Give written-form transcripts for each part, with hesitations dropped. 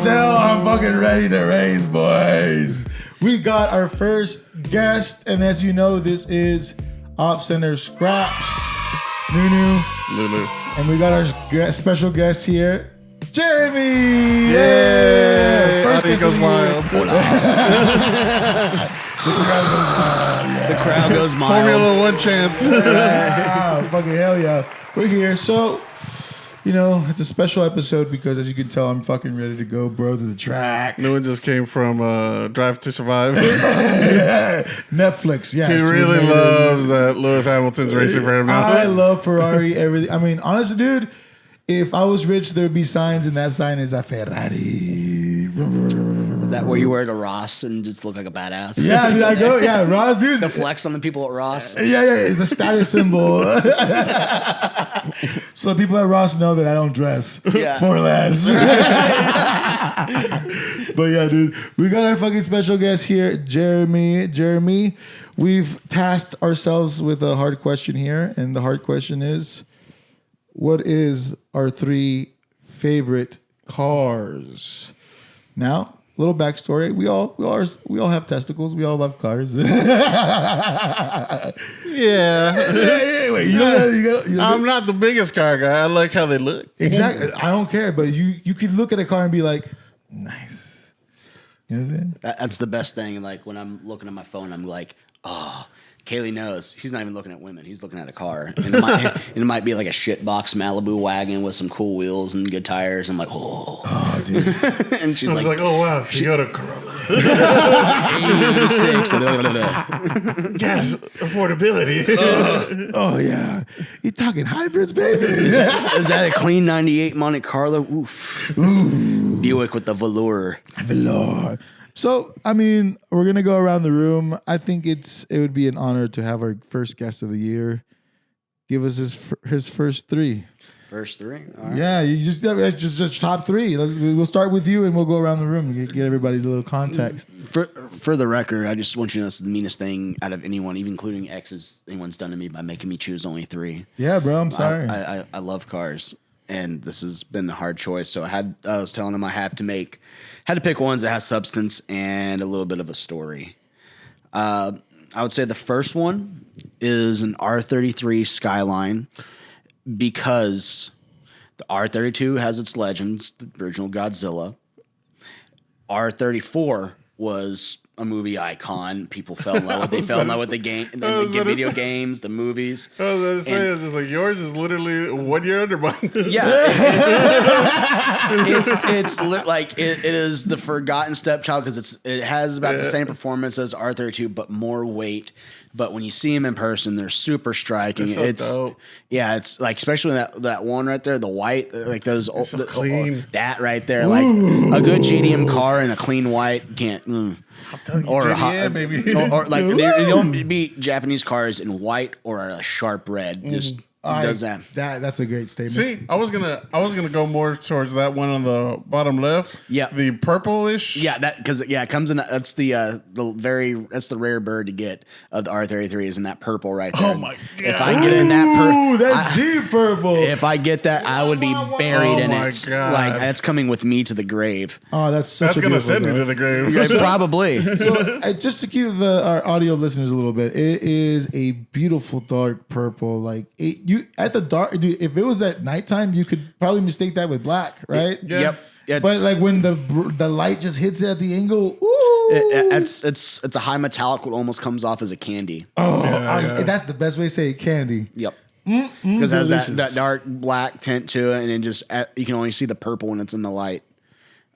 tell I'm fucking ready to race, boys. We got our first guest, and as you know, this is Op Center Scraps, Nunu, and we got our special guest here, Jeremy. Yeah, First guest goes wild. The crowd goes mild. Formula One chance. Yeah, fucking hell yeah. We're here. So, you know, it's a special episode because, as you can tell, I'm fucking ready to go, bro, to the track. No one just came from Drive to Survive. Netflix, yes. He really loves that Lewis Hamilton's racing for him now. I love Ferrari, everything. I mean, honestly, dude, if I was rich, there'd be signs, and that sign is a Ferrari. Is that where you wear the Ross and just look like a badass? Yeah, dude, I go, yeah, Ross, dude. The flex on the people at Ross. Yeah, it's a status symbol. So people at Ross know that I don't dress for less. But yeah, dude, we got our fucking special guest here, Jeremy. We've tasked ourselves with a hard question here, and the hard question is, what is our 3 favorite cars? Now, little backstory: we all have testicles. We all love cars. Anyway, I'm not the biggest car guy. I like how they look. Exactly. I don't care, but you can look at a car and be like, nice. You know what I'm saying? That's the best thing. Like when I'm looking at my phone, I'm like, oh, Kaylee knows. He's not even looking at women. He's looking at a car. And it might be like a shitbox Malibu wagon with some cool wheels and good tires. I'm like, oh dude. And she's like, oh, wow, Toyota Corolla. 86. Gas affordability. Oh, yeah. You talking hybrids, baby? Is that a clean 98 Monte Carlo? Oof. Ooh. Buick with the velour. So, I mean, we're going to go around the room. I think it would be an honor to have our first guest of the year give us his first 3. First 3? All right. Yeah, you just top 3. We'll start with you and we'll go around the room and get everybody a little context. For the record, I just want you to know this is the meanest thing out of anyone, even including exes, anyone's done to me by making me choose only 3. Yeah, bro, I'm sorry. I love cars, and this has been a hard choice. So I was telling him I had to pick ones that has substance and a little bit of a story. I would say the first one is an R33 Skyline because the R32 has its legends, the original Godzilla. R34 was a movie icon. People fell in love with. They fell in love with the game, the video games, the movies. I was going to say, it's just like yours is literally 1 year under mine. Yeah, it's like it is the forgotten stepchild because it has about the same performance as R32, but more weight. But when you see them in person, they're super striking. It's dope. Yeah, it's like especially that one right there, the white, like those clean. That right there, like a good GDM car and a clean white can't. Or maybe, or like they don't beat Japanese cars in white or a sharp red. Just does that. That's a great statement. See, I was gonna go more towards that one on the bottom left. Yeah, the purplish. Yeah, it comes in. That's the rare bird to get of the R33 is in that purple right there. Oh my god! If I get in that purple, that's deep purple. If I get that, I would be buried in my it. God. Like that's coming with me to the grave. Oh, that's gonna send me to the grave. Yeah, probably. So just to give our audio listeners a little bit, it is a beautiful dark purple. Like at the dark, dude. If it was at nighttime, you could probably mistake that with black, right? Yep. But like when the light just hits it at the angle, ooh. It's a high metallic. What almost comes off as a candy. Oh, that's the best way to say it, candy. Yep. Because it has that dark black tint to it, and then you can only see the purple when it's in the light,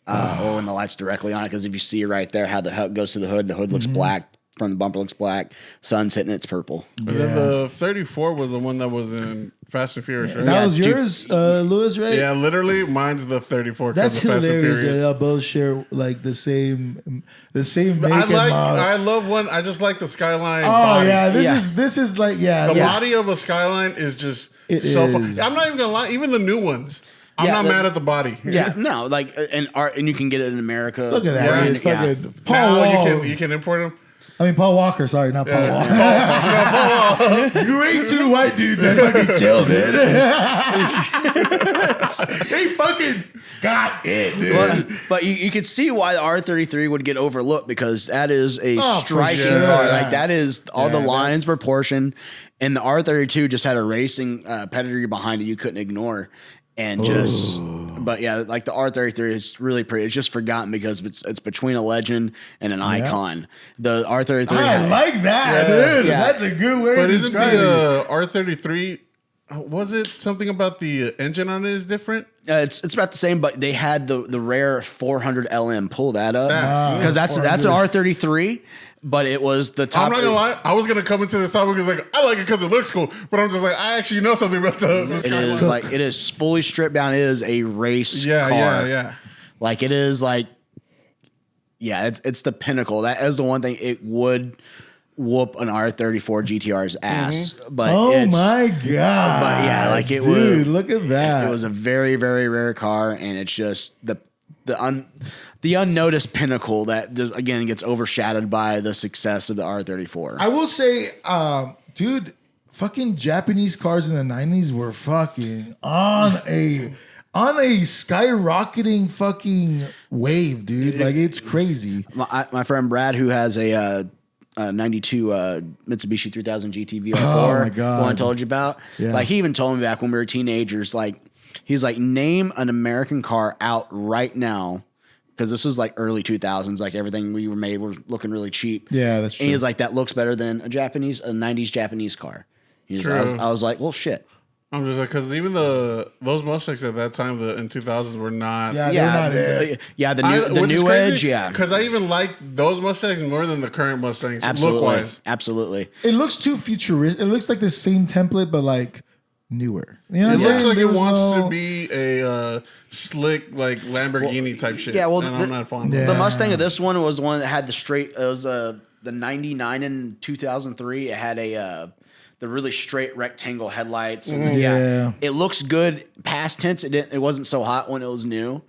or when the light's directly on it. Because if you see right there how it goes to the hood looks black. Front of the bumper looks black. Sun's hitting it's purple. And then the 34 was the one that was in Fast and Furious, right? That was yours, Lewis, right? Yeah, literally, mine's the 34. That's Fast hilarious. And Furious. Y'all both share like the same make I love one. I just like the Skyline. Oh body. yeah, this is like the body of a Skyline is just so fun. I'm not even gonna lie. Even the new ones. I'm not mad at the body. Yeah, no, like and you can get it in America. Look at that. Now you can import them. I mean, Paul Walker. Sorry, not Paul Walker. Great two white dudes that fucking killed it. They fucking got it, dude. But you could see why the R33 would get overlooked because that is a striking sure. car. Yeah. Like that is all the lines proportion, and the R32 just had a racing pedigree behind it you couldn't ignore. And but yeah, like the R33 is really pretty. It's just forgotten because it's between a legend and an icon. The R33. I like that, dude. Yeah. That's a good way to describe it. But isn't the R33? Was it something about the engine on it is different? It's about the same, but they had the rare 400 LM. Pull that up because that's an R33. But it was the top. I'm not gonna lie. I was gonna come into this topic because like I like it because it looks cool, but I'm just like I actually know something about the It is like it is fully stripped down. It is a race car. Yeah. Like it is like, yeah, it's the pinnacle. That is the one thing it would whoop an R34 GTR's ass. But my god! But yeah, like it dude, look at that. It was a very very rare car, and it's just the unnoticed pinnacle that again gets overshadowed by the success of the R34. I will say, dude, fucking Japanese cars in the 90s were fucking on a skyrocketing fucking wave, dude. Like it's crazy. My friend Brad, who has a 92 Mitsubishi 3000 GT VR4, oh my God. the one I told you about. Yeah. Like he even told me back when we were teenagers, like he's like, name an American car out right now. Because this was like early 2000s, like everything we were made was looking really cheap. Yeah, that's true. And he's like, that looks better than a 90s Japanese car. I was like, well, shit. I'm just like, because even those Mustangs at that time, in 2000s, were not. The new Edge, yeah. Because I even like those Mustangs more than the current Mustangs, look-wise. Absolutely. It looks too futuristic. It looks like the same template, but like newer. You know, it looks like it wants to be a slick, like Lamborghini type shit. Yeah, well, I'm not fond of the Mustang of this one was the one that had the straight. It was the 99 in 2003. It had the really straight rectangle headlights. And it looks good. Past tense, it wasn't so hot when it was new,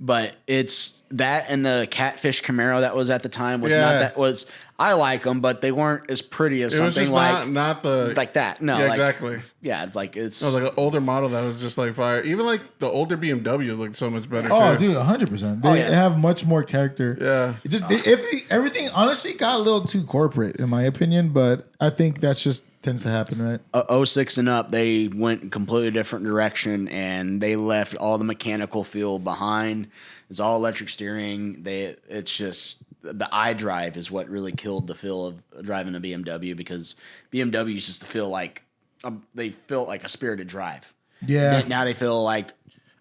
but it's that and the Catfish Camaro that was at the time was not that was. I like them, but they weren't as pretty as something like not the like that. No, yeah, like, exactly. Yeah, it's like it was like an older model that was just like fire. Even like the older BMWs look so much better. Oh, too. dude, 100%. They have much more character. Yeah, it just everything honestly got a little too corporate in my opinion, but I think that's just tends to happen, right? 06 and up, they went a completely different direction, and they left all the mechanical feel behind. It's all electric steering. It's just the iDrive is what really killed the feel of driving a BMW because BMW used to feel like they felt like a spirited drive. Yeah. Now they feel like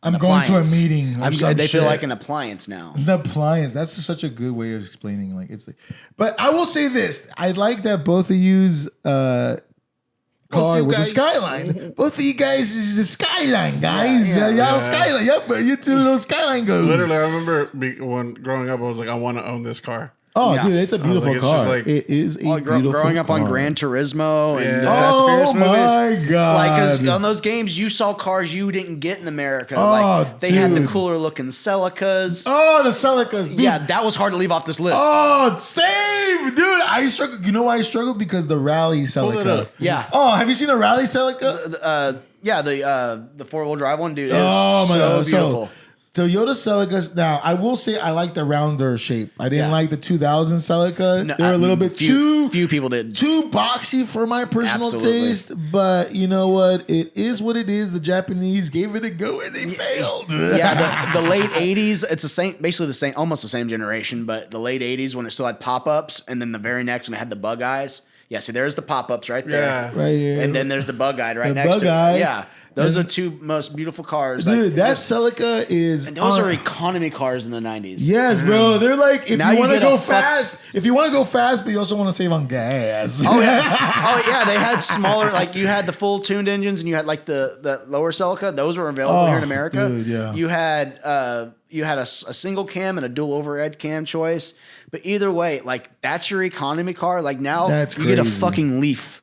I'm going to a meeting. They feel like an appliance now. The appliance. That's just such a good way of explaining. Like it's like, but I will say this: I like that both of you's car was a Skyline. Both of you guys is a Skyline, guys. Y'all Skyline. Yep, you two little Skyline goes. Literally, I remember when growing up, I was like, I want to own this car. Oh, dude, it's a beautiful car. Like, it is a beautiful growing up car. on Gran Turismo and the Fast and Furious movies. Oh my god! Like, because on those games, you saw cars you didn't get in America. Oh, like they had the dude. cooler looking Celicas. Oh, the Celicas. Dude. Yeah, that was hard to leave off this list. Oh, same, dude. I struggled. You know why I struggled? Because the rally Celica. Pull it up. Yeah. Oh, have you seen a rally Celica? Yeah, the 4-wheel drive one, dude. Is Oh my god, beautiful. So Toyota Celicas. Now, I will say I like the rounder shape. I didn't like the 2000 Celica. No, They're a little bit few people did. too boxy for my personal Absolutely. taste. But you know what? It is what it is. The Japanese gave it a go and they failed. Yeah, the late 80s, it's the same, basically the same, almost the same generation, but the late 80s when it still had pop-ups, and then the very next when it had the bug eyes. Yeah, see, there's the pop-ups right there. Yeah. Right here. And then there's the bug eye right The next bug to eye. it. Yeah. Those are two most beautiful cars. Dude, like, that Celica is. and those are economy cars in the 90s. Yes, bro. They're like if Now you you want to get go a fast, if you want to go fast, but you also want to save on gas. Oh yeah, they had smaller, like you had the full tuned engines, and you had like the lower Celica. Those were available here in America. Dude, yeah. You had a single cam and a dual overhead cam choice, but either way, like that's your economy car. Like now, That's you get a crazy. fucking Leaf.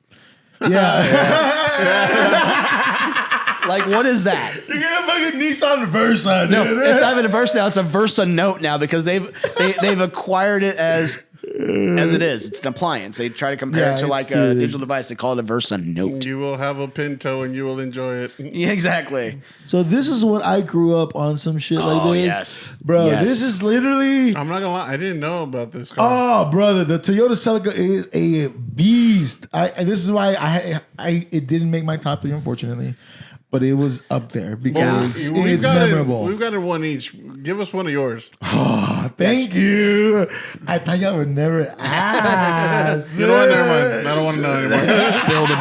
Yeah. Like what is that? You get a fucking Nissan Versa, dude. No, it's not even a Versa now. It's a Versa Note now because they've acquired it as as it is. It's an appliance. They try to compare it to like a digital device. They call it a Versa Note. You will have a Pinto and you will enjoy it. Yeah, exactly. So this is what I grew up on, some shit like this. Yes. Bro, Yes. this is literally... I'm not gonna lie, I didn't know about this car. Oh, brother, the Toyota Celica is a beast. This is why it didn't make my top 3, unfortunately. But it was up there because it's memorable. We've got it one each. Give us one of yours. Oh, thank you. I thought y'all would never ask. You know what? Never mind. I don't want to know anymore. Bill the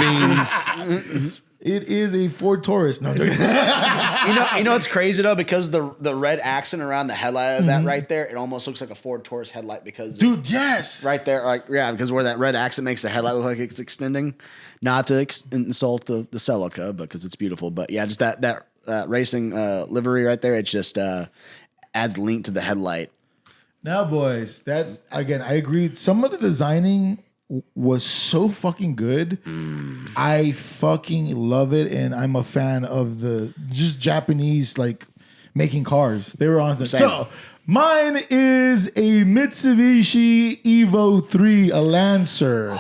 beans. It is a Ford Taurus. No, I'm joking. You know what's crazy though? Because the red accent around the headlight of that right there, it almost looks like a Ford Taurus headlight because Dude, yes. right there, like because where that red accent makes the headlight look like it's extending. Not to insult the Celica because it's beautiful, but yeah, just that racing livery right there, it just adds link to the headlight. Now, boys, that's again, I agree. Some of the designing was so fucking good. I fucking love it, and I'm a fan of the just Japanese like making cars. They were on. So mine is a Mitsubishi Evo 3, a Lancer.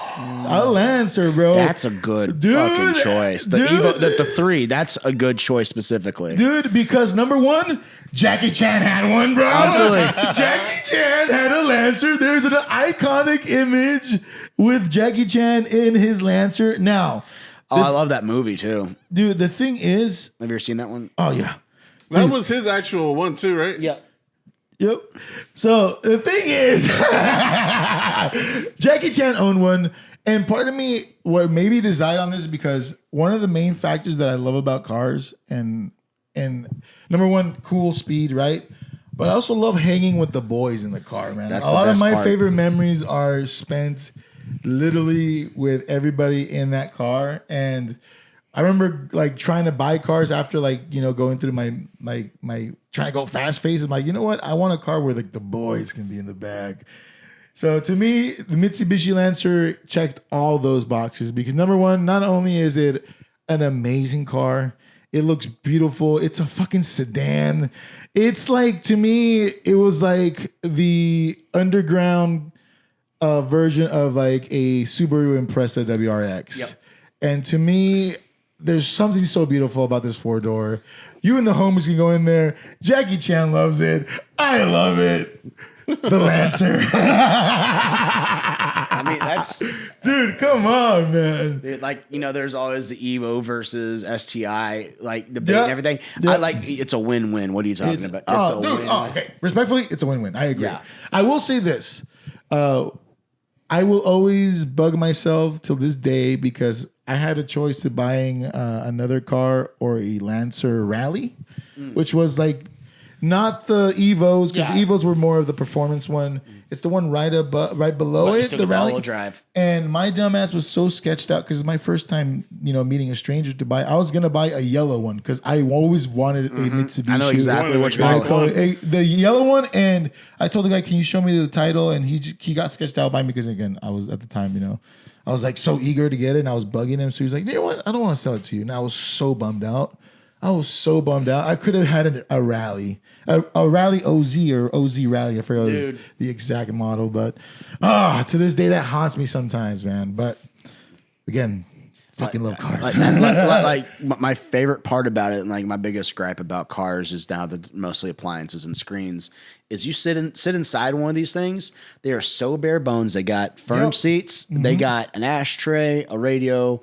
A Lancer, bro. That's a good fucking choice. The Evo, the 3, that's a good choice specifically. Dude, because number one, Jackie Chan had one, bro. Absolutely. Jackie Chan had a Lancer. There's an iconic image with Jackie Chan in his Lancer. Now, I love that movie too. dude, the thing is, Have you ever seen that one? oh yeah. That was his actual one too, right? Yeah. Yep. So the thing is, Jackie Chan owned one. And part of me, what made me decide on this is because one of the main factors that I love about cars and number one, cool speed, right? But I also love hanging with the boys in the car, man. That's a the lot of best my part. favorite memories are spent literally with everybody in that car. And I remember like trying to buy cars after like, you know, going through my trying to go fast phase. I'm like, you know what? I want a car where like the boys can be in the back. So to me, the Mitsubishi Lancer checked all those boxes because number one, not only is it an amazing car, it looks beautiful. It's a fucking sedan. It's like, to me, it was like the underground version of like a Subaru Impreza WRX. Yep. And to me, there's something so beautiful about this 4-door. You and the homies can go in there. Jackie Chan loves it. I love it. The Lancer. I mean, that's Dude, come on, man. like, you know, there's always the Evo versus STI, like the big Yeah. and everything. Yeah. I like it's a win-win. What are you talking about? It's a win-win. Okay. Respectfully, it's a win-win. I agree. Yeah. I will say this. I will always bug myself till this day because I had a choice to buying another car or a Lancer Rally, which was like not the Evos, because the Evos were more of the performance one. It's the one right below it, the Rally. all-wheel drive. And my dumbass was so sketched out because it's my first time, you know, meeting a stranger to buy. I was gonna buy a yellow one because I always wanted a Mitsubishi. I know exactly which Black model. one. The yellow one, and I told the guy, "Can you show me the title?" And he got sketched out by me because again, I was at the time, you know, I was like so eager to get it, and I was bugging him. So he's like, "You know what? I don't want to sell it to you." And I was so bummed out. I could have had a Rally, a Rally OZ or OZ Rally. I forgot the exact model, but to this day that haunts me sometimes, man. But again, fucking love cars. Like my favorite part about it, and like my biggest gripe about cars is now that mostly appliances and screens, is you sit inside one of these things. They are so bare bones. They got firm seats. They got an ashtray, a radio,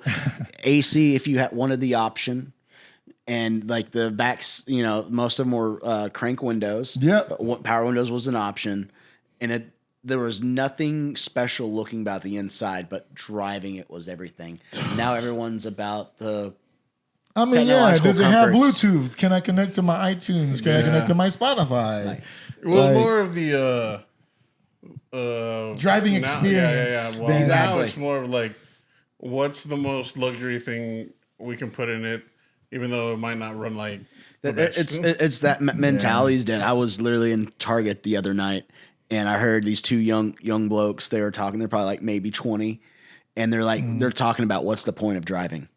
AC if you wanted the option. And like the backs, you know, most of them were crank windows. Yep. Power windows was an option. And there was nothing special looking about the inside, but driving it was everything. Now everyone's about the technological does it have comforts. Bluetooth? Can I connect to my iTunes? Can I connect to my Spotify? It was Like- more of the Driving now- experience. Well, now Exactly. it's more of like, what's the most luxury thing we can put in it, even though it might not run like the best. It's that mentality's dead. I was literally in Target the other night, and I heard these two young blokes. They were talking. They're probably like maybe 20, and they're like they're talking about what's the point of driving.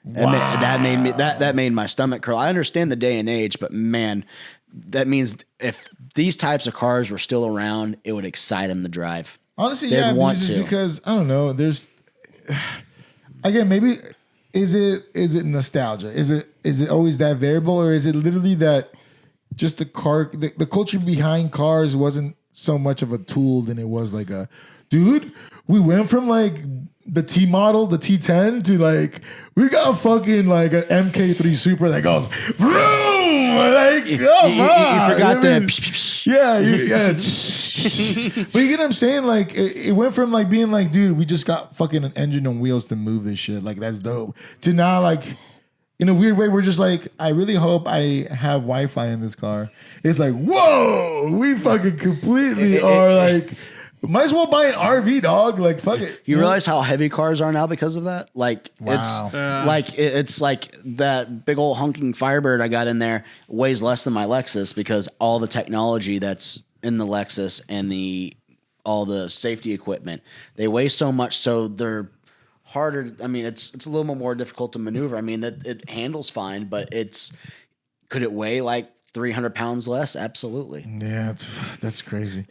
That made my stomach curl. I understand the day and age, but man, that means if these types of cars were still around, it would excite them to drive. Honestly, they'd want just to. because I don't know. There's again, maybe is it nostalgia? Is it always that variable, or is it literally that just the culture behind cars wasn't so much of a tool than it was like a dude. We went from like the T model, the T10 to like we got fucking like an MK3 Super that goes vroom, like You forgot that. yeah. But you get what I'm saying? Like it went from like being like, dude, we just got fucking an engine on wheels to move this shit. Like that's dope. To now like in a weird way, we're just like, I really hope I have Wi-Fi in this car. It's like, whoa, we fucking completely are like, might as well buy an RV, dog. Like, fuck it. You realize how heavy cars are now because of that? Like, it's like that big old hunking Firebird I got in there weighs less than my Lexus because all the technology that's in the Lexus and all the safety equipment, they weigh so much, so they're harder. I mean, it's a little bit more difficult to maneuver. I mean, it handles fine, but could it weigh like 300 pounds less? Absolutely. Yeah, that's crazy.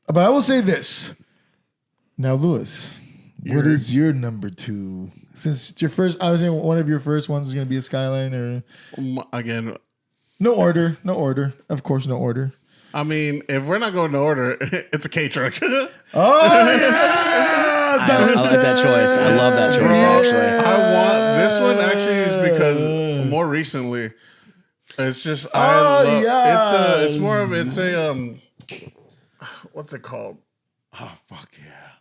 But I will say this. Now, Lewis, what is your number 2? Since it's your first, I was saying one of your first ones is going to be a Skyline or again. No order. Of course, no order. I mean, if we're not going to order, it's a K truck. Oh yeah. I like that choice. I love that choice. Actually, I want this one. Actually, is because more recently, it's just it's more of what's it called? Oh fuck yeah!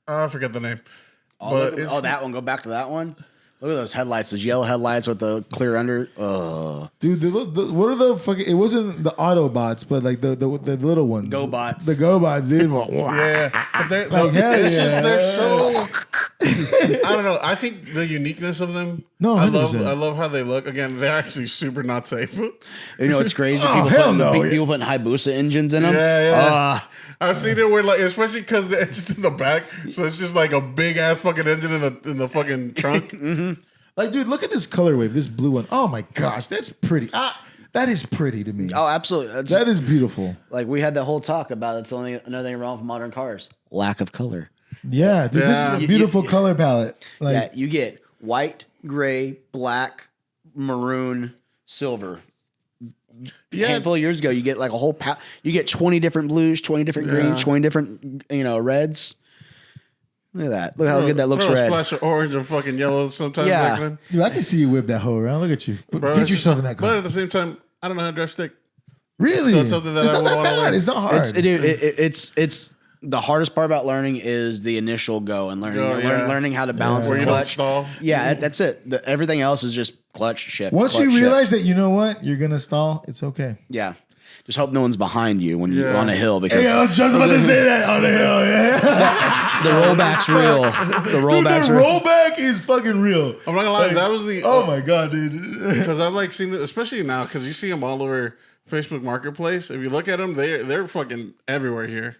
I forget the name. That one. Go back to that one. Look at those headlights. Those yellow headlights with the clear under. Dude, what are the fucking? It wasn't the Autobots, but like the little ones. GoBots. The GoBots, dude. Yeah, but they're so. I don't know. I think the uniqueness of them. No, 100%. I love how they look. Again, they're actually super not safe. You know what's crazy? Oh, People putting Hayabusa engines in them. Yeah. I've seen it where like, especially because the engine's in the back, so it's just like a big ass fucking engine in the fucking trunk. Mm-hmm. Like, dude, look at this color wave, this blue one. Oh my gosh, that's pretty. That is pretty to me. Oh, absolutely. That is beautiful. Like we had that whole talk about it's only another thing wrong with modern cars. Lack of color. Yeah, dude, this is a beautiful color palette. Like, yeah, you get white, gray, black, maroon, silver. A handful of years ago, you get like a whole you get 20 different blues, 20 different greens, 20 different reds. Look at that. Look how good that looks red. A splash of orange or fucking yellow sometimes back then. Dude, I can see you whip that hoe around. Look at you. Get yourself in that car. But at the same time, I don't know how to drive stick. Really? So it's something that it's I not would that want to bad. learn. It's not hard. It's the hardest part about learning is the initial go and learning how to balance where the you don't clutch. stall. Yeah, that's it. Everything else is just clutch shift. Once clutch, you realize shift. that, you know what, you're gonna stall. It's okay. Yeah. Just hope no one's behind you when you're on a hill because I was just about to say that on the hill. Yeah. the rollback's real. The rollback's dude, the real. rollback is fucking real. I'm not gonna lie, that was the oh my god, dude. because I've like seen it, especially now because you see them all over Facebook Marketplace. If you look at them, they're fucking everywhere here.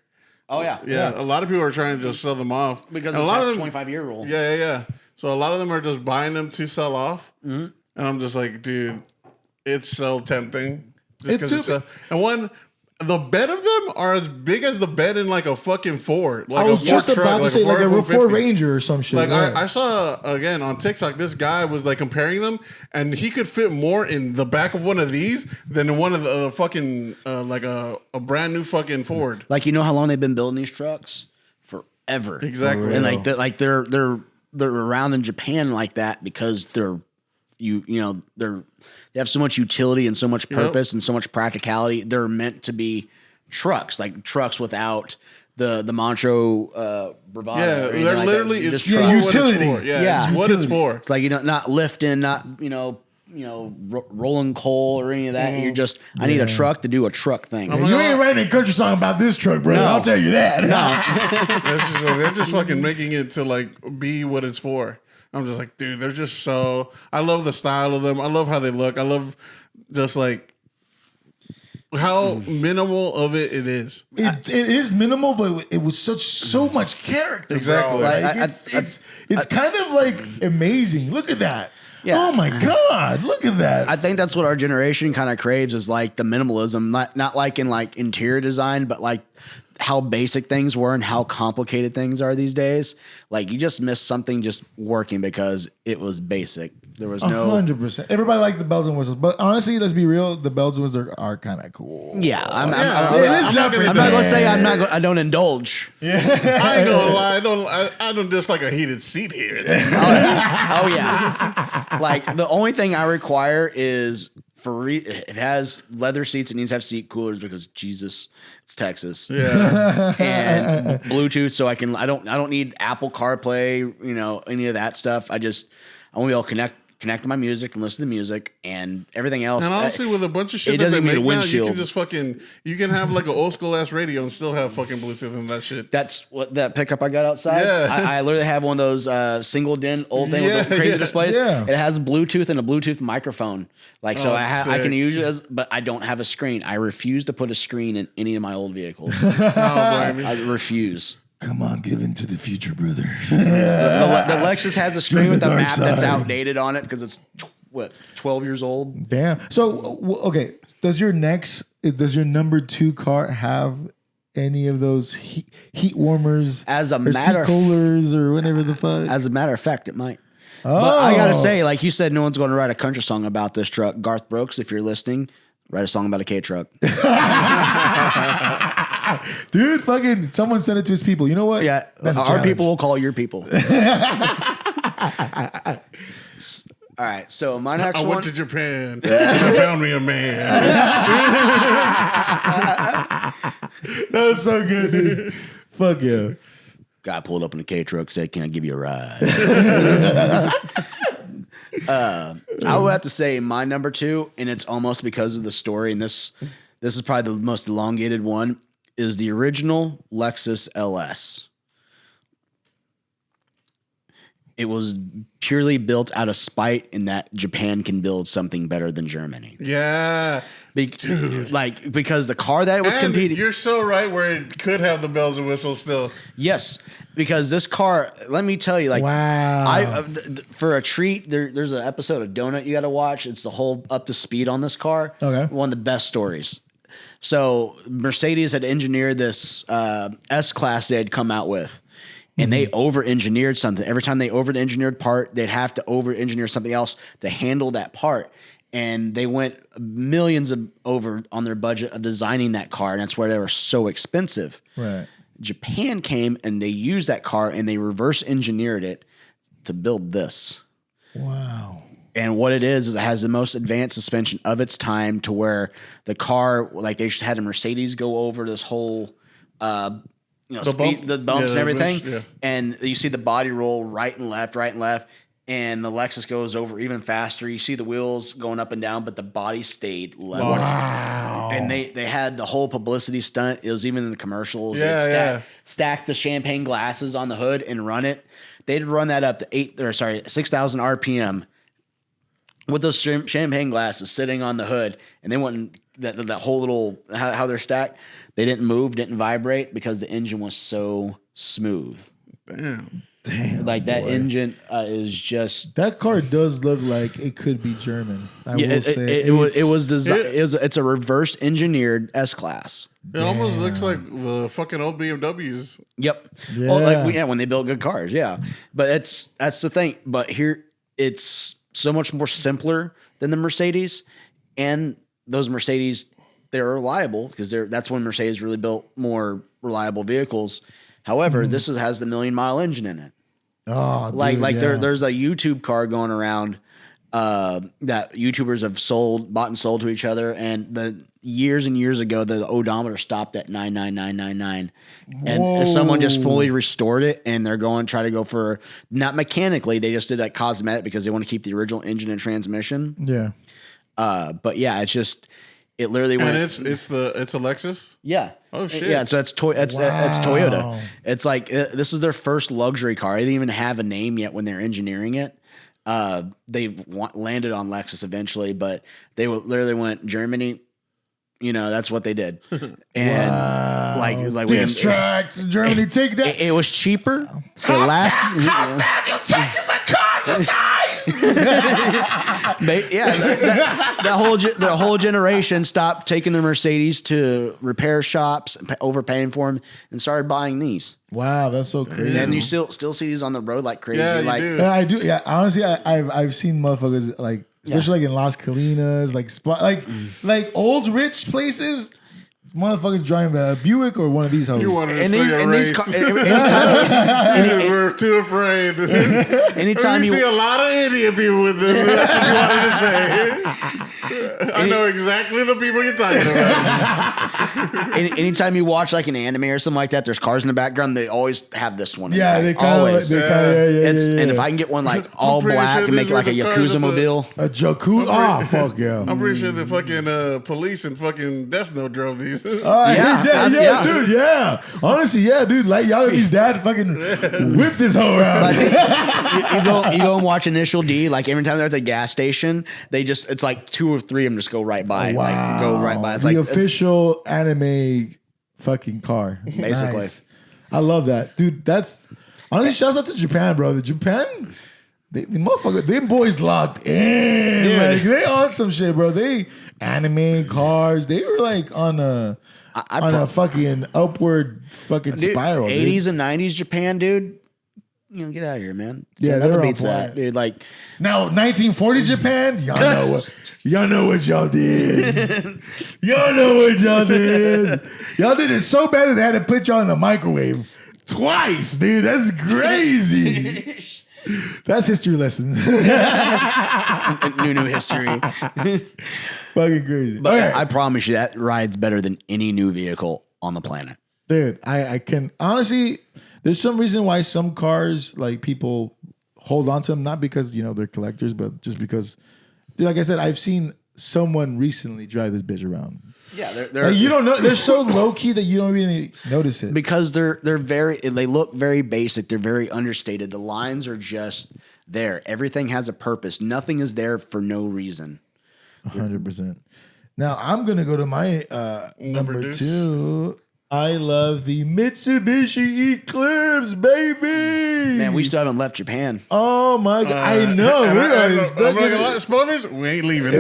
Oh yeah. Yeah, a lot of people are trying to just sell them off Because and it's a lot of them 25-year rule. Yeah. So a lot of them are just buying them to sell off, and I'm just like, dude, it's so tempting. The bed of them are as big as the bed in like a fucking Ford. Like I was just about to say like a Ford 450. Ranger or some shit. Like right. I saw again on TikTok, this guy was like comparing them, and he could fit more in the back of one of these than in one of the fucking like a brand new fucking Ford. Like you know how long they've been building these trucks? Forever. Exactly. And they're around in Japan like that because they have so much utility and so much purpose and so much practicality. They're meant to be trucks, like trucks without the macho bravado. Yeah, they're like literally that. it's Just for trucks. what it's for. Yeah, it's what it's for. It's like not lifting, not rolling coal or any of that. You're just I need a truck to do a truck thing. You ain't writing a country song about this truck, bro. I'll tell you that. They're just fucking making it to like be what it's for. I'm just like, dude, they're just so. I love the style of them. I love how they look. I love just like how minimal of it is. It is minimal, but it was so much character. Exactly. Bro. Like, it's kind of like amazing. Look at that. Yeah. Oh my god, look at that. I think that's what our generation kind of craves is like the minimalism, not like in like interior design, but like how basic things were and how complicated things are these days. Like you just missed something just working because it was basic. There was no 100%. Everybody likes the bells and whistles, but honestly, let's be real. The bells and whistles are kind of cool. Yeah, I'm not not gonna say I don't indulge. I ain't gonna lie. I don't dislike a heated seat here. Oh yeah. Like the only thing I require is it has leather seats. It needs to have seat coolers because Jesus, it's Texas. Yeah. And Bluetooth, so I don't need Apple CarPlay. Any of that stuff. I want to be able to connect to my music and listen to music and everything else. And honestly, with a bunch of shit it that they doesn't need make a now, you windshield. can just you can have like an old school ass radio and still have fucking Bluetooth and that shit. That's what that pickup I got outside. Yeah. I literally have one of those single DIN old thing with the crazy displays. Yeah. It has Bluetooth and a Bluetooth microphone. I can use it but I don't have a screen. I refuse to put a screen in any of my old vehicles. I refuse. Come on, give in to the future, brother. The Lexus has a screen with a dark map that's side. outdated on it because it's 12 years old. Damn. So, okay. Does your number 2 car have any of those heat warmers As a or matter seat coolers or whatever the fuck? As a matter of fact, it might. Oh. But I gotta say, like you said, no one's going to write a country song about this truck. Garth Brooks, if you're listening, write a song about a K truck. Dude, fucking someone sent it to his people. You know what? Yeah, That's a our challenge. people will call your people. All right, so my next I one. went to Japan and I found me a man. That was so good, dude. Fuck yeah. Guy pulled up in a K truck, said, "Can I give you a ride?" I would have to say my number 2, and it's almost because of the story, and this is probably the most elongated one, is the original Lexus LS. It was purely built out of spite in that Japan can build something better than Germany. Yeah. Because the car that it was And competing. you're so right where it could have the bells and whistles still. Yes, because this car, let me tell you, like, Wow. For a treat, there's an episode of Donut you got to watch. It's the whole up to speed on this car. Okay. One of the best stories. So Mercedes had engineered this S-Class they had come out with. And they over-engineered something. Every time they over-engineered part, they'd have to over-engineer something else to handle that part. And they went millions over on their budget of designing that car, and that's why they were so expensive. Right. Japan came and they used that car and they reverse-engineered it to build this. Wow. And what it is it has the most advanced suspension of its time to where the car, like they had a Mercedes go over this whole the bumps and everything. And you see the body roll right and left. And the Lexus goes over even faster. You see the wheels going up and down, but the body stayed level. Wow. And they had the whole publicity stunt. It was even in the commercials. Yeah, They'd stack the champagne glasses on the hood and run it. They'd run that up to 6,000 RPM with those champagne glasses sitting on the hood. And they went that whole little how they're stacked. They didn't move, didn't vibrate because the engine was so smooth. Damn. Like that engine is just That car does look like it could be German. I will say it was designed. It's a reverse engineered S-Class. It almost looks like the fucking old BMWs. Yep. Yeah. Well, when they built good cars, yeah. But that's the thing. But here it's so much more simpler than the Mercedes, and those Mercedes, they're reliable because that's when Mercedes really built more reliable vehicles. However, this has the 1,000,000-mile engine in it. Oh, dude, There's a YouTube car going around that YouTubers have bought and sold to each other, and the years and years ago the odometer stopped at 99999, and someone just fully restored it, and they're try to go for, not mechanically, they just did that cosmetic because they want to keep the original engine and transmission. Yeah. But yeah, it's just. It literally went. And it's a Lexus? Yeah. Oh shit. Yeah. So it's Toyota. It's like this is their first luxury car. They didn't even have a name yet when they're engineering it. They landed on Lexus eventually, but they literally went Germany. That's what they did. And like Diss track to Germany, take that. It was cheaper. How fast you taking my car this time? The whole generation stopped taking their Mercedes to repair shops, overpaying for them, and started buying these. Wow, that's so crazy. And you still see these on the road like crazy. Yeah, you like do. Yeah, I do. Yeah, honestly, I've seen motherfuckers like, especially like in Las Colinas, like old rich places. Motherfuckers driving a Buick or one of these hoes. You wanted to and see these, a and race. these car, You were too afraid. anytime We see a you lot of Indian people with them. That's what you wanted to say. I know exactly the people you're talking about. anytime you watch like an anime or something like that, there's cars in the background. They always have this one. Yeah, they kind of, always. And if I can get one like all pretty black sure and make it these like a were the cars Yakuza of the- mobile. a Jakku. Ah, fuck yeah. I'm pretty sure the fucking police and fucking Death Note drove these. Yeah, dude, yeah. Honestly, yeah, dude. Like y'all and his dad fucking whipped this hoe around. Like, you go and watch Initial D. Like every time they're at the gas station, it's like 2 or 3 of them just go right by. Wow. Like go right by. It's the like official anime fucking car. Basically. Nice. I love that. Dude, that's honestly shouts out to Japan, bro. The Japan, the motherfucker, them boys locked in. Dude. Like they on some shit, bro. They anime cars. They were like on a fucking upward fucking spiral. 80s dude. and 90s Japan, dude. You know, get out of here, man. Yeah, nothing they're on beats that, point. dude. Like Now 1940 Japan, y'all know what y'all did. Y'all know what y'all did. Y'all did it so bad that they had to put y'all in the microwave twice, dude. That's crazy. That's history lesson. new history. Fucking crazy. But Okay. I promise you that rides better than any new vehicle on the planet. Dude, I can honestly. There's some reason why some cars like people hold on to them, not because they're collectors, but just because, dude, like I said, I've seen someone recently drive this bitch around. Yeah, they're Like, you don't know. They're so low key that you don't really notice it. because they look very basic. They're very understated. The lines are just there. Everything has a purpose. Nothing is there for no reason. 100%. Now I'm gonna go to my number deuce. 2. I love the Mitsubishi Eclipse, baby. Man, we still haven't left Japan. Oh my god! I know. And We're I'm stuck not in gonna it. lie, spoilers, we ain't leaving.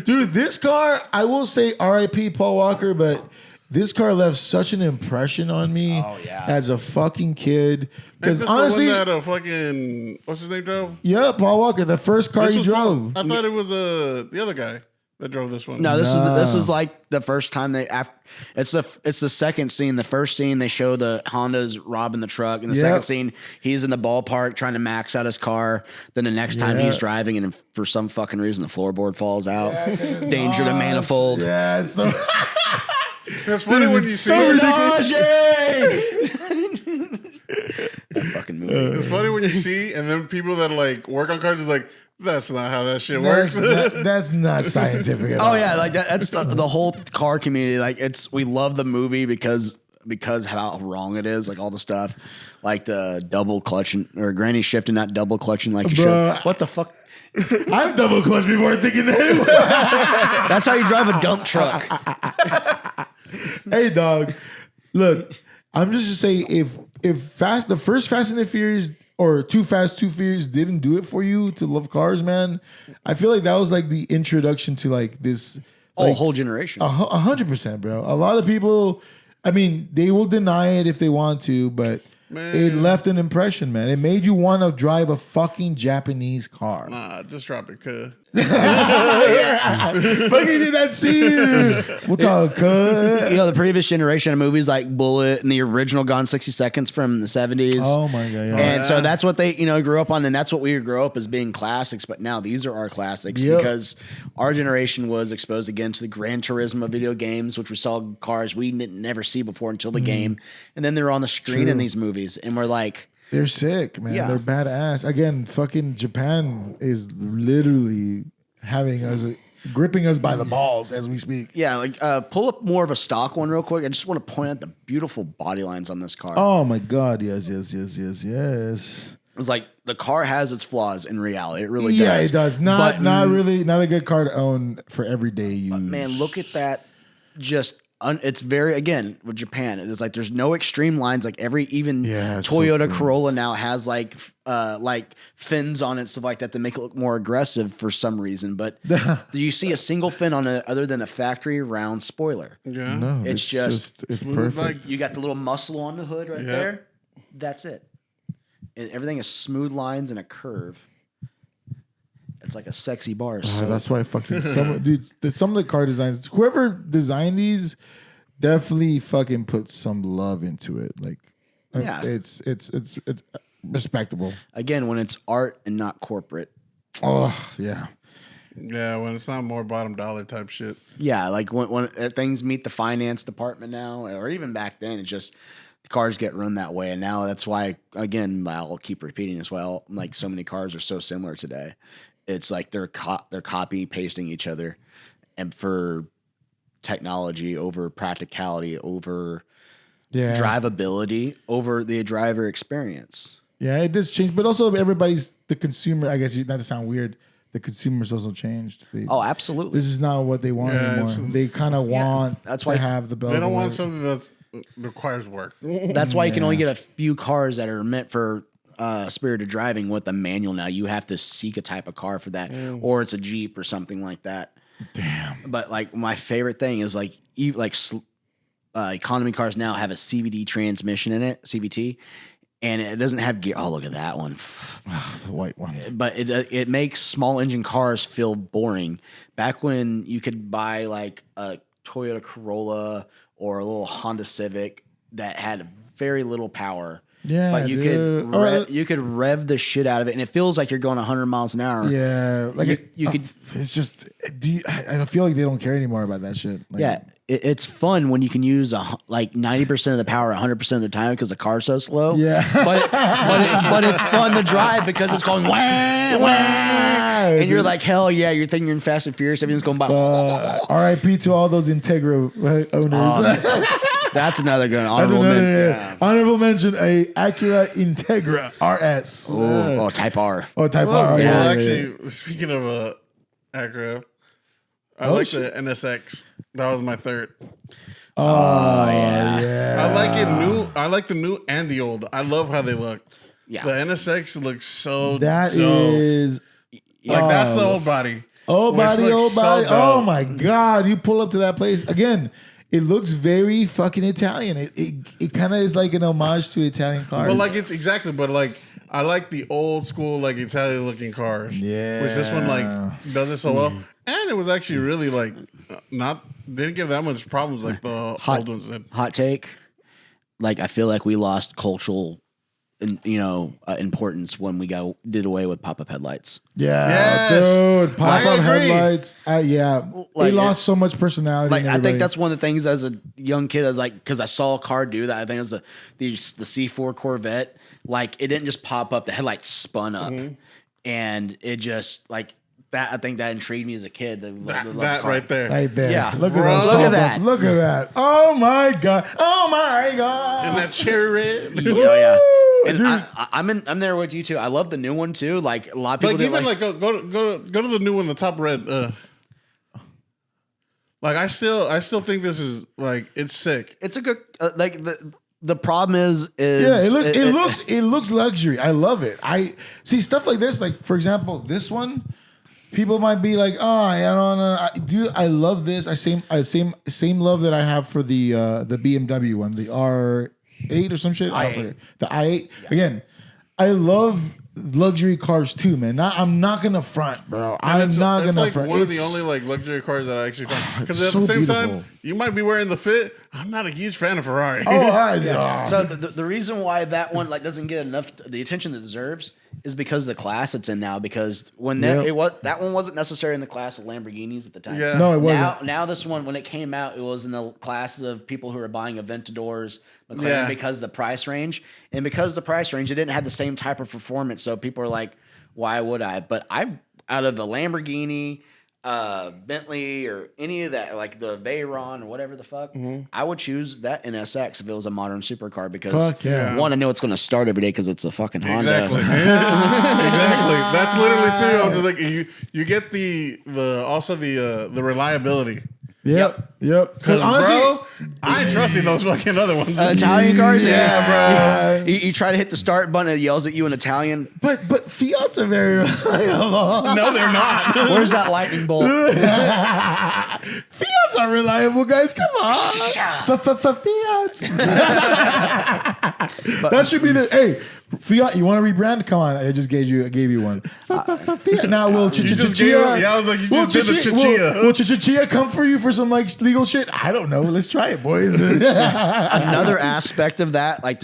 Dude, this car, I will say RIP Paul Walker, but this car left such an impression on me as a fucking kid. Because Is this honestly, the one that fucking what's his name drove? yeah, Paul Walker, the first car This he was drove. I thought it was the other guy that drove this one. No, this is like the first time it's the second scene. The first scene they show the Honda's robbing the truck, and the second scene he's in the ballpark trying to max out his car. Then the next time he's driving, and for some fucking reason the floorboard falls out. Danger to manifold. Yeah, it's so It's funny when you it's see so it. That fucking movie. It's funny when you see, and then people that like work on cars is like, that's not how that shit that's works. that's not scientific at all. Oh yeah, like that's the whole car community. Like we love the movie because how wrong it is. Like all the stuff, like the double clutching or granny shifting, not double clutching like you Bruh. should. What the fuck? I've double clutched before thinking that. That's how you drive a dump truck. Hey, dog. Look, I'm just to say if the first Fast and the Furious or Too Fast, Too Furious didn't do it for you to love cars, man, I feel like that was like the introduction to like this Whole generation. 100%, bro. A lot of people, I mean, they will deny it if they want to, but it left an impression, man. It made you want to drive a fucking Japanese car. Nah, just drop it, cuz. Fucking in that scene. We'll talk, cuz. You know, the previous generation of movies like Bullet and the original Gone 60 Seconds from the 70s. Oh my god! Yeah. And so that's what they, grew up on, and that's what we grew up as being classics. But now these are our classics because our generation was exposed again to the Gran Turismo video games, which we saw cars we didn't never see before until the game, and then they're on the screen in these movies, and we're like, They're sick, man. Yeah. They're badass. Again, fucking Japan is literally having us, gripping us by the balls as we speak. yeah, like pull up more of a stock one real quick. I just want to point out the beautiful body lines on this car. Oh my god! Yes. It's like the car has its flaws in reality. It really Yeah, does. it does. Not really, not a good car to own for everyday use. Man, look at that. Just it's very, again, with Japan, it's like there's no extreme lines. Like even Yeah, it's so Toyota cool. Corolla now has like fins on it, stuff like that, to make it look more aggressive for some reason. But do you see a single fin on it other than a factory round spoiler? Yeah. No, It's just it's smooth, perfect. like- You got the little muscle on the hood right there. That's it. And everything is smooth lines and a curve. It's like a sexy bar. So That's why fucking some of the car designs, whoever designed these, definitely fucking put some love into it. Like, Yeah. it's respectable. again, when it's art and not corporate. Oh yeah, Yeah, when it's not more bottom dollar type shit. Yeah, like when things meet the finance department now, or even back then, it's just the cars get run that way. And now that's why, again, I'll keep repeating as well. Like so many cars are so similar today. It's like they're copy pasting each other, and for technology over practicality, over yeah, drivability, over the driver experience. yeah. It does change, but also the consumer. I guess not to sound weird, the consumers also changed. Oh, absolutely. This is not what they want Yeah, anymore. it's- They kind of want that's to why- have the bells. They don't and want whistles. something that requires work. That's why you can only get a few cars that are meant for spirited driving with a manual now. You have to seek a type of car for that, or it's a Jeep or something like that. Damn. But like my favorite thing is like economy cars now have a CVT transmission in it, CVT, and it doesn't have gear. Oh, look at that one. The white one. But it makes small engine cars feel boring. Back when you could buy like a Toyota Corolla or a little Honda Civic that had very little power. Yeah, But you dude. you could rev the shit out of it, and it feels like you're going 100 miles an hour. Yeah, like You could. It's just. I don't feel like they don't care anymore about that shit. Like, Yeah, it's fun when you can use like 90% of the power 100% of the time because the car's so slow. Yeah. but it's fun to drive because it's going wah, wah, and you're like, hell yeah, you're thinking you're in Fast and Furious, everything's going by. R.I.P. to all those Integra owners. That's another good That's honorable another mention. honorable mention. A Acura Integra RS. Oh, Type R. Oh, Type Well, R. well, Yeah, actually, speaking of Acura, I Oh, like shit. the NSX. That was my third. Oh yeah. I like it new. I like the new and the old. I love how they look. Yeah. The NSX looks so That dope. is Like that's the old body. old which body, looks old so body. Oh dope. my god! You pull up to that place again. It looks very fucking Italian. It kind of is like an homage to Italian cars. But like it's exactly. But like I like the old school like Italian looking cars. Yeah. Which this one like does it so well, and it was actually really like not didn't give that much problems like the old ones did. Hot take. Like I feel like we lost cultural, importance when we did away with pop-up headlights. yeah, Yes. dude, pop I up agree. headlights. Yeah, Like, they lost so much personality. Like in I everybody. think that's one of the things as a young kid, I was like, because I saw a car do that. I think it was the C4 Corvette. Like it didn't just pop up; the headlights spun up, and it just like that. I think that intrigued me as a kid. That right there. right there. Yeah. look Bro. at those Look at pop-up- that. Look at that. Oh my god. Oh my god. And that cherry red. Oh yeah. And Dude. I'm there with you too. I love the new one too. Like a lot of people Like didn't even like go to the new one, the top red. Like I still think this is like it's sick. it's a good like the problem is Yeah, it looks luxury. I love it. I see stuff like this. Like for example, this one, people might be like, "Oh, I don't know, dude. I love this. Same love that I have for the BMW one, the R8 or some shit. i8. The i8. Again, I love luxury cars too, man. I'm not gonna front, bro. I'm not it's gonna like front. one of the It's- only like luxury cars that I actually found. Because It's at the so same beautiful. time, you might be wearing the Fit. I'm not a huge fan of Ferrari. Oh, So the reason why that one like doesn't get enough the attention it deserves is because of the class it's in now. Because when Yep. that one wasn't necessarily in the class of Lamborghinis at the time. Yeah. No, it wasn't. Now this one when it came out, it was in the classes of people who were buying Aventadors, McLaren Yeah. because of the price range, and because of the price range, it didn't have the same type of performance. So people are like, why would I? But out of the Lamborghini, Bentley, or any of that, like the Veyron or whatever the fuck, I would choose that NSX if it was a modern supercar because Fuck yeah. one, I know it's going to start every day because it's a fucking Honda. Exactly. Exactly. That's literally too. I was just like you get the also the reliability. Yep. Because honestly, Bro, I ain't trusting those fucking other ones. Italian cars, Yeah, bro. You try to hit the start button, it yells at you in Italian. but Fiats are very reliable. No, they're not. Where's that lightning bolt? Fiats are reliable, guys. Come on. Fiats. That should be the hey. Fiat, you want to rebrand? Come on, I just gave you one. Fiat. Now will You just gave it. Yeah, I was like, you just did the chichilla. Will chichilla come for you for some like legal shit? I don't know. Let's try it, boys. Another aspect of that, like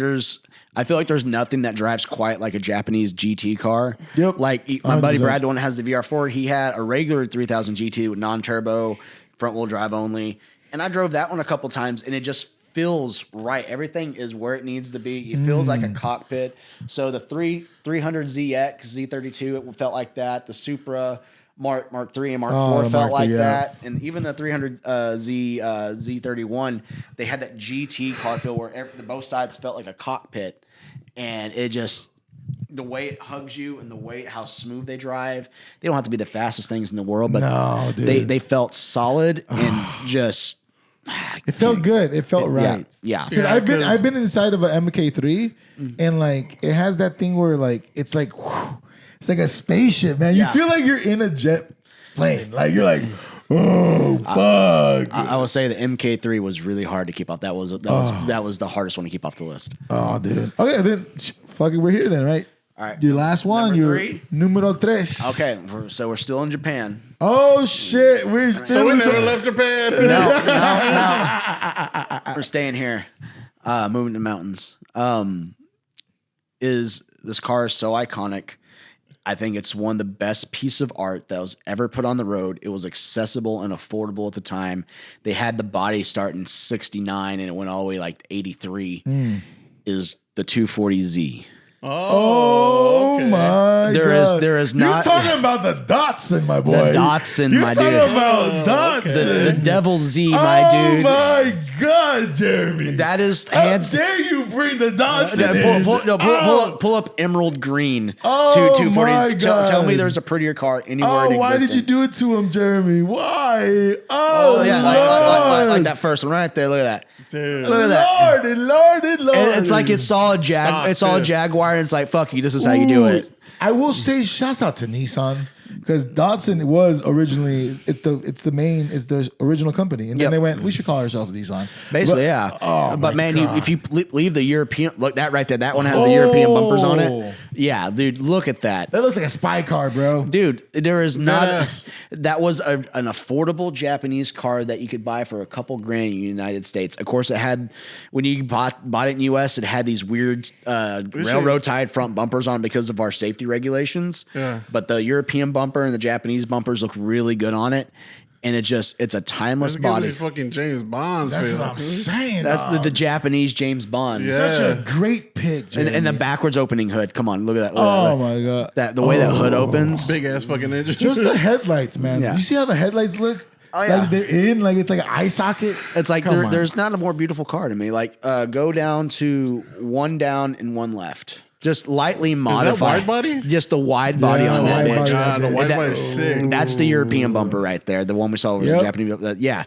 I feel like there's nothing that drives quite like a Japanese GT car. Yep. Like my buddy 100%. Brad, the one that has the VR4, he had a regular 3000 GT with non-turbo, front wheel drive only, and I drove that one a couple times, and it just feels right. Everything is where it needs to be. It feels like a cockpit. So the 300ZX, Z32, it felt like that. The Supra Mark III and Mark IV felt like that. And even the 300 Z31, they had that GT car feel where both sides felt like a cockpit. And it just, the way it hugs you and the way how smooth they drive, they don't have to be the fastest things in the world, but No, dude. they felt solid and just... It felt good. It felt right. Yeah. Because I've been inside of an MK3, and like it has that thing where like it's like whew, it's like a spaceship, man. You Yeah. feel like you're in a jet plane. Like you're like, oh fuck. I will say the MK3 was really hard to keep off. That was the hardest one to keep off the list. Oh, dude. Okay, then fuck it. We're here then, right? All right. Your last one. Number Your three? numero tres. Okay, so we're still in Japan. Oh shit, we're still. So we never left Japan. No. We're staying here. Moving to the mountains. Is this car is so iconic. I think it's one of the best piece of art that was ever put on the road. It was accessible and affordable at the time. They had the body start in 69 and it went all the way like 83. Is the 240Z. Oh okay. my There god! is not- You're talking about the Datsun, my boy. The Datsun, You're my talking dude. about Datsun. The Devil Z, my dude. Oh my god, Jeremy! That is How hands. dare you bring the Datsun in? Pull up Emerald Green. Oh, 240. my God. Tell me there's a prettier car anywhere in Oh, why existence. did you do it to him, Jeremy? Why? Oh, Yeah, Lord. like that first one right there. Look at that. Dude. Look at that. Lord. And it's like it saw a Stop, Jaguar, and it's like, fuck you. This is how you do it. I will say, shouts out to Nissan because Datsun was originally it's the original company, and Yep. then they went, we should call ourselves Nissan. Basically, But- yeah. Oh, But my man, God. if you leave the European, look that right there. That one has the European bumpers on Oh. it. Yeah, dude, look at that. That looks like a spy car, bro. Dude, there is not. Yes. That was an affordable Japanese car that you could buy for a couple grand in the United States. Of course, it had when you bought it in the U.S., it had these weird railroad tied front bumpers on because of our safety regulations. Yeah. But the European bumper and the Japanese bumpers look really good on it, and it's a timeless Let's give body. me fucking James Bond's That's feel. what I'm saying. That's dog. the Japanese James Bond. Yeah. Such a great pick, Jeremy. And the backwards opening hood. Come on, look at that. Look Oh at my god. that. The way that hood opens. Big ass fucking engine. Just the headlights, man. Yeah. Do you see how the headlights look? Oh, yeah. Like they're in, like it's like an eye socket. It's like Come on. there's not a more beautiful car to me. Like go down to one down and one left. Just lightly modify. wide body? Just the wide body Yeah, on that wide bitch. body. God, the white That- body's sick. That's the European bumper right there. The one we saw was Yep. the Japanese. Yeah,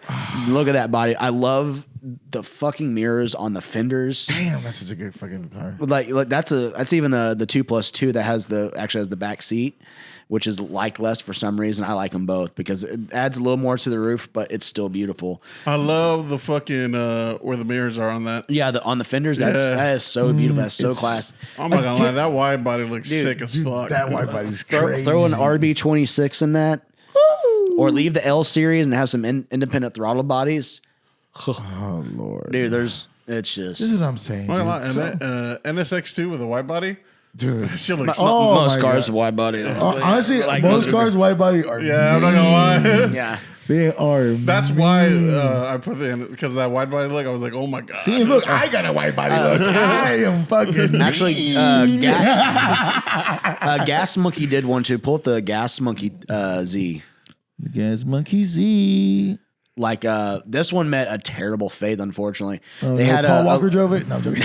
look at that body. I love the fucking mirrors on the fenders. Damn, that's such a good fucking car. Like that's even the 2+2 that has the back seat, which is like less for some reason. I like them both because it adds a little more to the roof, but it's still beautiful. I love the fucking where the mirrors are on that. Yeah, on the fenders, that is so beautiful. That's so class. I'm not gonna lie, that wide body looks sick as fuck. That white body's Throw crazy. an RB26 in that, or leave the L series and have some independent throttle bodies. Oh Lord, Dude, it's just this is what I'm saying, I'm not gonna dude. lie, So- and NSX2 with a wide body, dude. shit looks. Oh, most my cars God. with wide body. Honestly, Like most those- cars wide body are. Yeah, I'm not gonna lie. Yeah. They are. That's why I put it in because of that wide body look. I was like, oh my god. See, look, I got a wide body look. I am fucking. Actually, mean. Gas Monkey did one too. Pull up the Gas Monkey Z. Gas Monkey Z. Like this one met a terrible fate, unfortunately. Oh, They no, had Paul Walker drove it. No, I'm joking.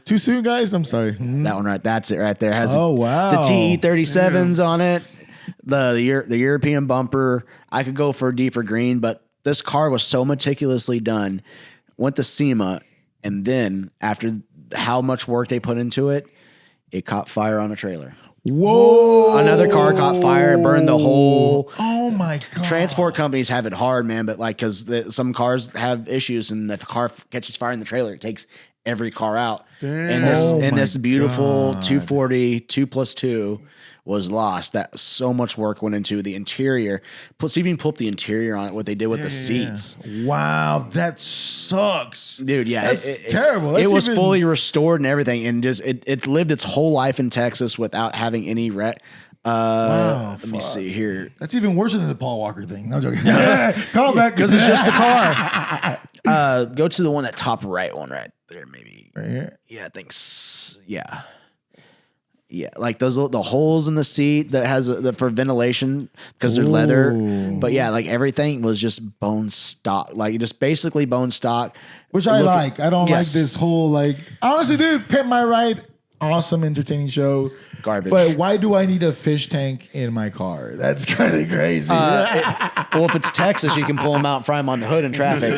Too soon, guys. I'm sorry. that one right. That's it right there. Has Oh, wow. the TE37s on it. the European bumper. I could go for a deeper green, but this car was so meticulously done. Went to SEMA, and then after how much work they put into it, it caught fire on a trailer. Whoa! Another car caught fire, burned the whole. Oh my god! Transport companies have it hard, man. But like, because some cars have issues, and if a car catches fire in the trailer, it takes every car out. Damn. And this beautiful God. 240 2+2 was lost. That so much work went into the interior. Plus, even pull up the interior on it. What they did with the seats. Wow, that sucks, Dude, yeah, that's terrible. It That's was even- fully restored and everything, and just it lived its whole life in Texas without having any wreck. Let me see here, That's even worse than the Paul Walker thing. No joking. Call back because it's just the car. Go to the one that top right one right there, maybe. right here. Yeah, I think. Yeah, like those the holes in the seat that has for ventilation because they're leather. But yeah, like everything was just bone stock, like just basically bone stock. Which I like. I don't Yes. like this whole like. Honestly, dude, Pimp My Ride, awesome, entertaining show. Garbage. But why do I need a fish tank in my car? That's kind of crazy. Well, if it's Texas, you can pull them out and fry them on the hood in traffic.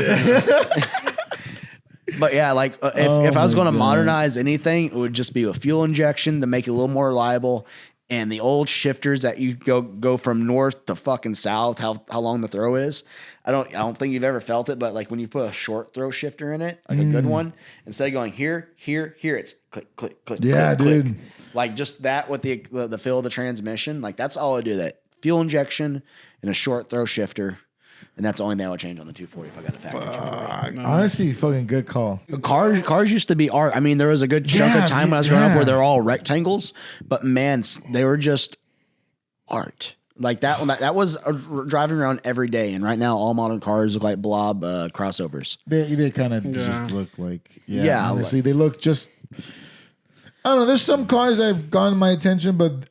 But yeah, like if I was going to modernize anything, it would just be a fuel injection to make it a little more reliable. And the old shifters that you go from north to fucking south, how long the throw is. I don't think you've ever felt it, but like when you put a short throw shifter in it, like a good one, instead of going here, it's click, click, click. Yeah, click, dude. click. Like just that with the feel of the transmission, like that's all I do. That fuel injection and a short throw shifter. And that's the only thing I would change on the 240 if I got a factory 240. Honestly, fucking good call. Cars used to be art. I mean, there was a good chunk Yeah, of time when I was growing up yeah. where they're all rectangles, but man, they were just art. Like that one, that was driving around every day. And right now, all modern cars look like blob crossovers. They kind of just look like Yeah, honestly, they look just. I don't know. There's some cars that have gotten my attention, but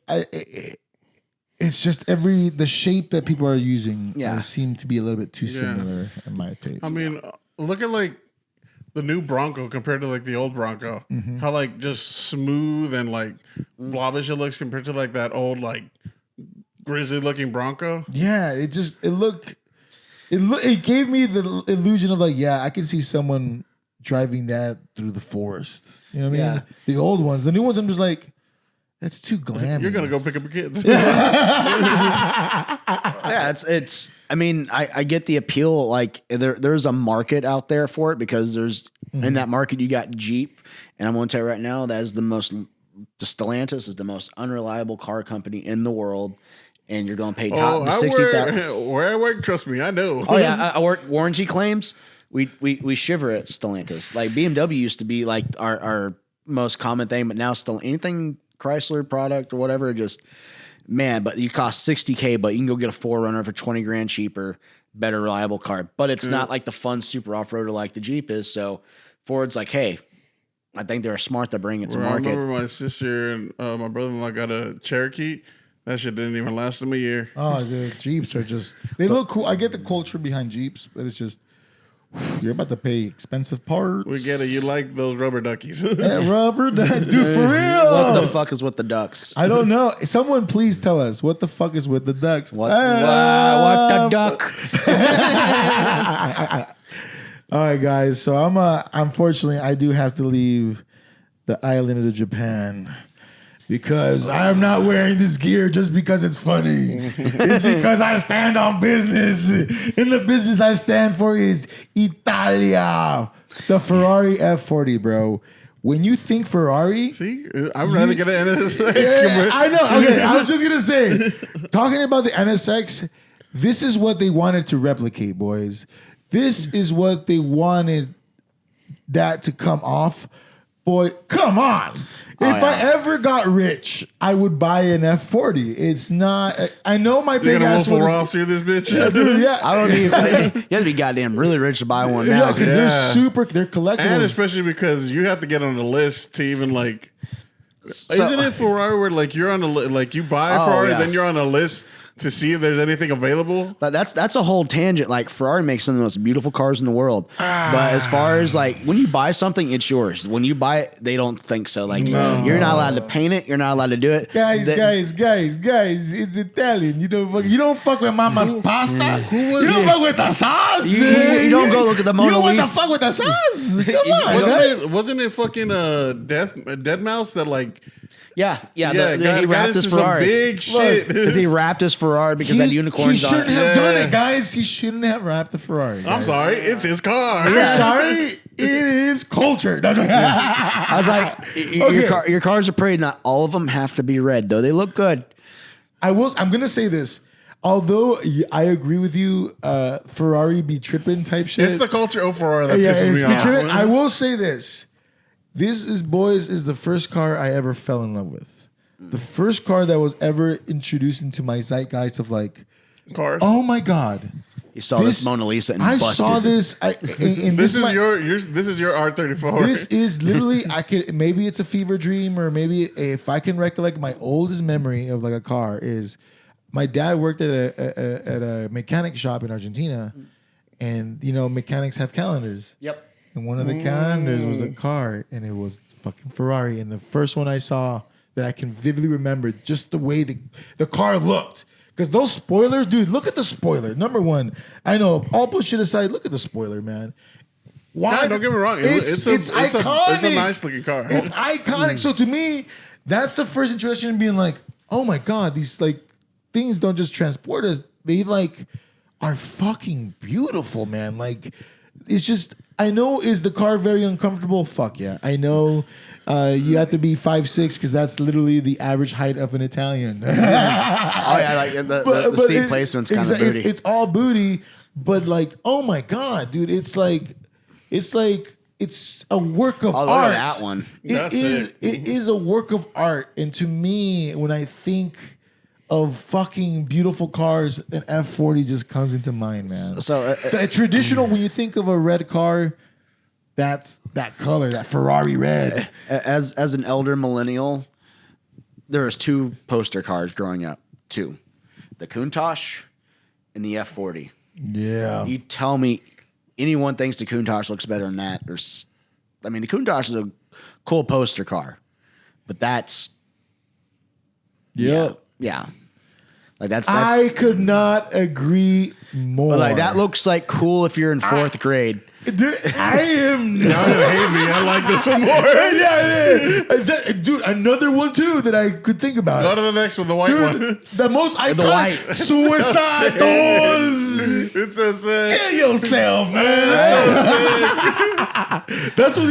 it's just the shape that people are using seem to be a little bit too similar in my taste. I mean, look at like the new Bronco compared to like the old Bronco. How like just smooth and like blobbish it looks compared to like that old like grizzly looking Bronco. Yeah, it gave me the illusion of like, yeah, I can see someone driving that through the forest. You know what I mean? Yeah. The old ones, the new ones, I'm just like, that's too glammy. You're gonna go pick up your kids. Yeah, it's. I mean, I get the appeal. Like there's a market out there for it because there's in that market you got Jeep, and I'm going to tell you right now that is the Stellantis is the most unreliable car company in the world, and you're going to pay top where I work, trust me, I know. Oh yeah, I work warranty claims. We shiver at Stellantis. Like BMW used to be like our most common thing, but now still anything Chrysler product or whatever, just man. But you cost $60,000, but you can go get a 4Runner for $20,000 cheaper, better reliable car. But it's not like the fun super off-roader like the Jeep is. So Ford's like, hey, I think they're smart to bring it to I market. remember my sister and my brother-in-law got a Cherokee. That shit didn't even last them a year. Oh, dude, Jeeps are they look cool. I get the culture behind Jeeps, but it's just you're about to pay expensive parts. We get it. You like those rubber duckies. That rubber duck, dude, for real. What the fuck is with the ducks? I don't know. Someone please tell us what the fuck is with the ducks. What the duck? All right, guys. So unfortunately, I do have to leave the island of Japan because I am not wearing this gear just because it's funny. It's because I stand on business. And the business I stand for is Italia. The Ferrari F40, bro. When you think Ferrari... See? I'd rather get an NSX. Yeah, I know. Okay, I was just going to say, talking about the NSX, this is what they wanted to replicate, boys. This is what they wanted that to come off. Boy, come on. If I ever got rich, I would buy an F40. It's not. I know my You're big gonna ass Wolf of would. Ross through this bitch? Yeah, dude, yeah. I don't even. You have to be goddamn really rich to buy one now. Yeah, because they're collectibles. And especially because you have to get on the list to even like. Isn't it Ferrari where like you're on a like you buy a Ferrari, yeah. then you're on a list to see if there's anything available. But that's a whole tangent. Like Ferrari makes some of the most beautiful cars in the world. But as far as like when you buy something, it's yours. When you buy it, they don't think so. Like you're not allowed to paint it. You're not allowed to do it. Guys, it's Italian. You don't fuck with mama's pasta. You don't fuck with the sauce. You don't go look at the You Mona don't want to Lisa. fuck with the sauce. Come on. Wasn't it fucking Dead Mouse that like He got wrapped into his some Ferrari. big shit. Because he wrapped his Ferrari because that unicorn's He on shouldn't it. have done it, guys. He shouldn't have wrapped the Ferrari. I'm guys. sorry, it's his car. I'm sorry. It is culture. That's what I was like, your cars are pretty. Not all of them have to be red, though. They look good. I'm gonna say this. Although I agree with you, Ferrari be tripping type shit. It's the culture of Ferrari that yeah, pisses it's me be off. tripping. I will say this. This is the first car I ever fell in love with. The first car that was ever introduced into my zeitgeist of like, Cars. oh my god, You saw this Mona Lisa and I busted. saw this. This is your R34. This is literally maybe it's a fever dream, or maybe if I can recollect my oldest memory of like a car is my dad worked at a mechanic shop in Argentina, and mechanics have calendars. Yep. And one of the calendars was a car, and it was fucking Ferrari. And the first one I saw that I can vividly remember, just the way the car looked. Because those spoilers, dude, look at the spoiler. Number one, I know, all bullshit aside, look at the spoiler, man. Why? Yeah, don't get me wrong. It's iconic. It's a nice looking car. It's iconic. So to me, that's the first introduction in being like, oh my God, these like things don't just transport us. They like are fucking beautiful, man. Like, it's just, I know, is the car very uncomfortable? Fuck yeah. I know you have to be 5'6" because that's literally the average height of an Italian. Oh yeah, like the seat placement's kind of booty. It's all booty, but like, oh my God, dude, it's a work of Oh, look art. at that one. It is a work of art. And to me, when I think of fucking beautiful cars, an F40 just comes into mind, man. So The traditional, when you think of a red car, that's that color, that Ferrari red. as an elder millennial, there was two poster cars growing up. Two, the Countach and the F40. Yeah. You tell me anyone thinks the Countach looks better than that? The Countach is a cool poster car, but that's yeah. Like that's I could not agree more. like that looks like cool if you're in fourth grade. Dude, I am Y'all not. gonna hate me. I like this one more. Yeah. Dude, another one too that I could think about. Go to the next one, the white one. Dude, the most iconic. The white. Suicide doors. It's so sick. Kill yourself, man. That's what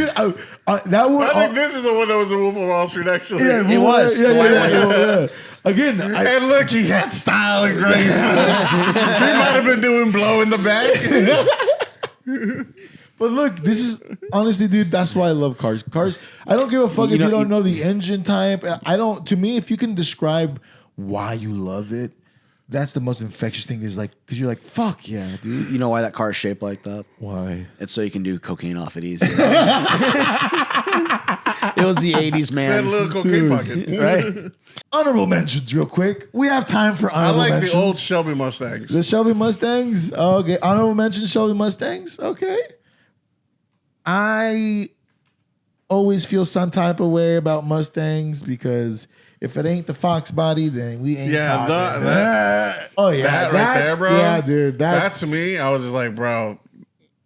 that one. I think this is the one that was the Wolf of Wall Street, actually. Yeah, It was. Yeah. Again, And look, he had style and grace. He might have been doing blow in the back. but look, this is honestly, dude. That's why I love cars. Cars. I don't give a fuck if you don't know the engine type. I don't. To me, if you can describe why you love it, that's the most infectious thing. Is like because you're like, fuck yeah, dude. You know why that car is shaped like that? Why? It's so you can do cocaine off it easy. It was the 80s, He had a man. little cocaine pocket. Right? Honorable mentions, real quick. We have time for I honorable like mentions. the old Shelby Mustangs. The Shelby Mustangs. Okay. Honorable mention Shelby Mustangs. Okay. I always feel some type of way about Mustangs because if it ain't the Fox body, then we ain't Yeah, talking. that That right there, bro. Yeah, dude. That to me, I was just like, bro,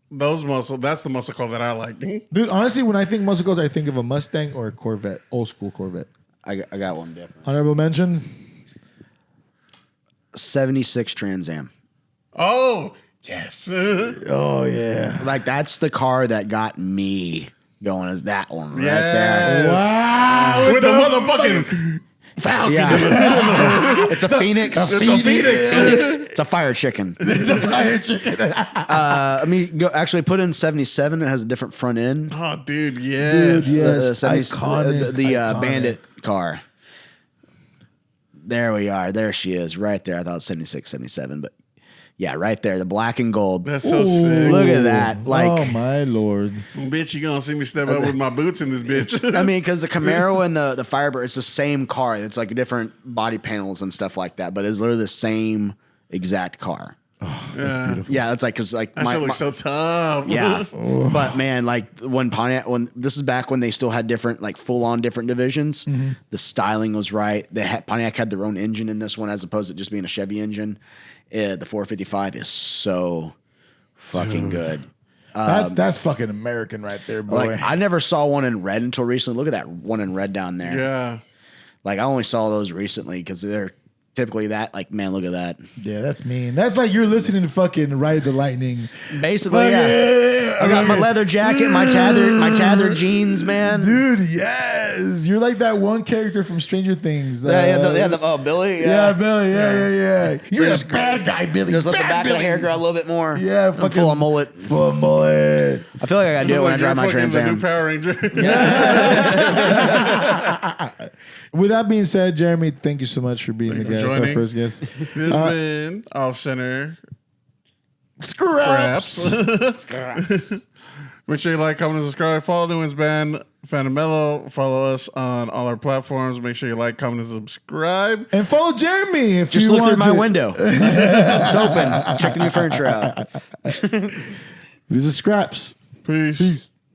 that's the muscle car that I like. Dude, honestly, when I think muscle cars, I think of a Mustang or a Corvette, old school Corvette. I got one different. Honorable mentions. 76 Trans Am. Oh, yes. Oh yeah. Like, that's the car that got me going, is that one right Yes. there. Wow. With the motherfucking Falcon. Yeah. It's a Phoenix. It's a Phoenix. It's a fire chicken. It's a fire chicken. Actually put in 77. It has a different front end. Oh, dude, yes. Dude, yes. The 70 Iconic. the Iconic. Bandit car. There we are. There she is right there. I thought 76, 77, but Yeah, right there, the black and gold. That's so sick. Look at that. Like, oh my lord. Bitch, you gonna see me step up with my boots in this bitch. I mean, because the Camaro and the Firebird, it's the same car. It's like different body panels and stuff like that, but it's literally the same exact car. Yeah, it's like because like that shit looks so tough. Yeah, but man, like when this is back when they still had different like full on different divisions. The styling was right. Pontiac had their own engine in this one as opposed to just being a Chevy engine. The 455 is so fucking good. That's fucking American right there, boy. Like I never saw one in red until recently. Look at that one in red down there. Yeah. Like I only saw those recently because they're typically that. Like man, look at that. Yeah, that's mean. That's like you're listening to fucking Ride the Lightning. Basically, yeah. I got my leather jacket, my tattered jeans, man. Dude, yes. You're like that one character from Stranger Things. Billy. Yeah, Billy. Yeah. You're a bad guy, Billy. Just let the Bad back Billy. of the hair grow a little bit more. Yeah, I'm fucking full of mullet. Full mullet. I feel like I gotta do it when I drive my Trans The new Am. Power Ranger. With that being said, Jeremy, thank you so much for being the guest, our joining. first guest. This has been Off Center. Scraps. Make sure you like, comment, and subscribe. Follow New One's Band, Phantom Mellow. Follow us on all our platforms. Make sure you like, comment, and subscribe. And follow Jeremy if Just you look want through my to. window. It's open. Check the new furniture out. This is Scraps. Peace.